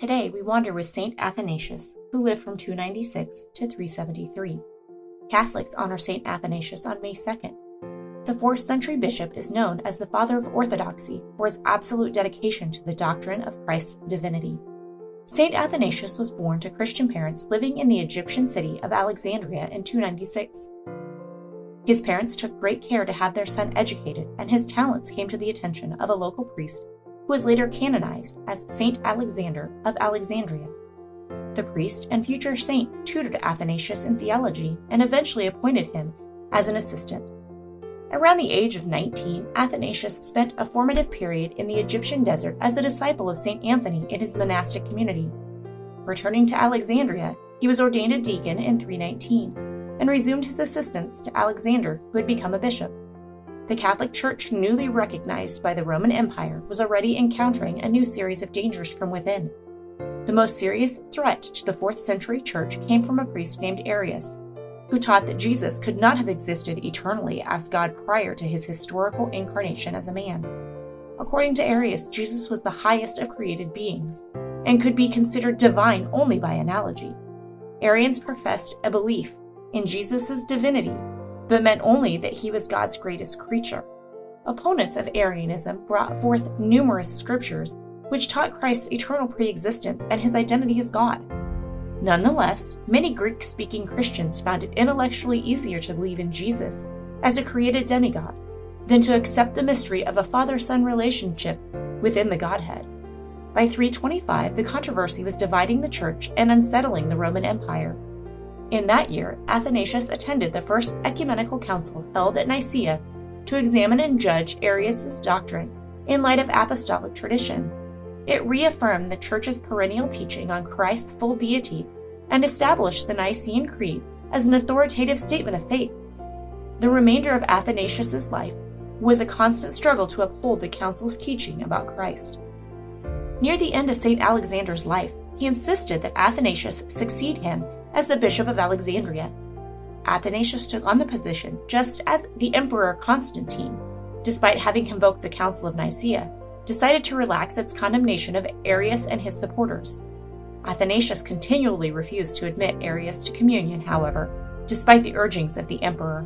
Today, we wander with Saint Athanasius, who lived from 296 to 373. Catholics honor Saint Athanasius on May 2nd. The 4th century bishop is known as the Father of Orthodoxy for his absolute dedication to the doctrine of Christ's divinity. Saint Athanasius was born to Christian parents living in the Egyptian city of Alexandria in 296. His parents took great care to have their son educated, and his talents came to the attention of a local priest who was later canonized as Saint Alexander of Alexandria. The priest and future saint tutored Athanasius in theology and eventually appointed him as an assistant. Around the age of 19, Athanasius spent a formative period in the Egyptian desert as a disciple of St. Anthony in his monastic community. Returning to Alexandria, he was ordained a deacon in 319 and resumed his assistance to Alexander, who had become a bishop. The Catholic Church, newly recognized by the Roman Empire, was already encountering a new series of dangers from within. The most serious threat to the 4th century church came from a priest named Arius, who taught that Jesus could not have existed eternally as God prior to his historical incarnation as a man. According to Arius, Jesus was the highest of created beings and could be considered divine only by analogy. Arians professed a belief in Jesus' divinity, but meant only that he was God's greatest creature. Opponents of Arianism brought forth numerous scriptures which taught Christ's eternal preexistence and his identity as God. Nonetheless, many Greek-speaking Christians found it intellectually easier to believe in Jesus as a created demigod than to accept the mystery of a father-son relationship within the Godhead. By 325, the controversy was dividing the church and unsettling the Roman Empire. In that year, Athanasius attended the First Ecumenical Council held at Nicaea to examine and judge Arius' doctrine in light of apostolic tradition. It reaffirmed the Church's perennial teaching on Christ's full deity and established the Nicene Creed as an authoritative statement of faith. The remainder of Athanasius' life was a constant struggle to uphold the Council's teaching about Christ. Near the end of St. Alexander's life, he insisted that Athanasius succeed him as the Bishop of Alexandria. Athanasius took on the position just as the Emperor Constantine, despite having convoked the Council of Nicaea, decided to relax its condemnation of Arius and his supporters. Athanasius continually refused to admit Arius to communion, however, despite the urgings of the emperor.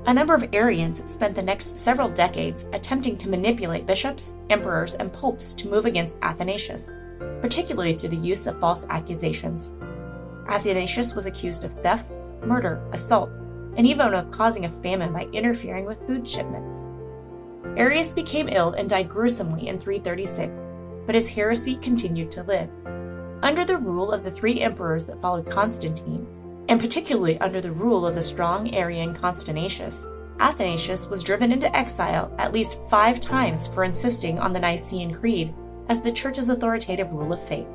A number of Arians spent the next several decades attempting to manipulate bishops, emperors, and popes to move against Athanasius, particularly through the use of false accusations. Athanasius was accused of theft, murder, assault, and even of causing a famine by interfering with food shipments. Arius became ill and died gruesomely in 336, but his heresy continued to live. Under the rule of the 3 emperors that followed Constantine, and particularly under the rule of the strong Arian Constantius, Athanasius was driven into exile at least 5 times for insisting on the Nicene Creed as the Church's authoritative rule of faith.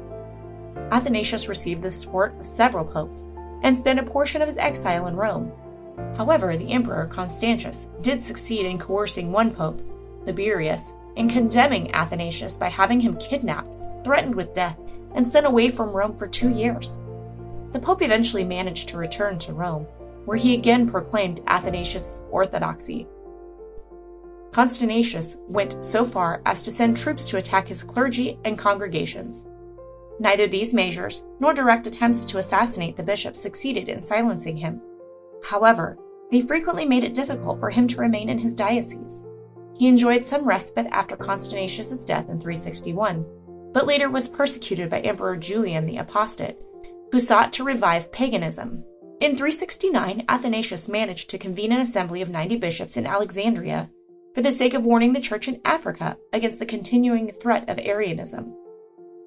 Athanasius received the support of several popes and spent a portion of his exile in Rome. However, the Emperor Constantius did succeed in coercing one pope, Liberius, in condemning Athanasius by having him kidnapped, threatened with death, and sent away from Rome for 2 years. The pope eventually managed to return to Rome, where he again proclaimed Athanasius' orthodoxy. Constantius went so far as to send troops to attack his clergy and congregations. Neither these measures nor direct attempts to assassinate the bishop succeeded in silencing him. However, they frequently made it difficult for him to remain in his diocese. He enjoyed some respite after Constantius' death in 361, but later was persecuted by Emperor Julian the Apostate, who sought to revive paganism. In 369, Athanasius managed to convene an assembly of 90 bishops in Alexandria for the sake of warning the Church in Africa against the continuing threat of Arianism.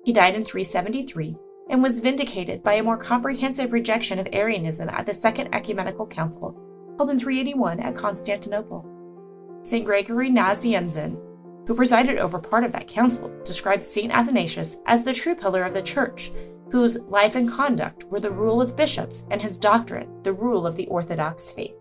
He died in 373 and was vindicated by a more comprehensive rejection of Arianism at the Second Ecumenical Council, held in 381 at Constantinople. St. Gregory Nazianzen, who presided over part of that council, described St. Athanasius as the true pillar of the Church, whose life and conduct were the rule of bishops and his doctrine the rule of the Orthodox faith.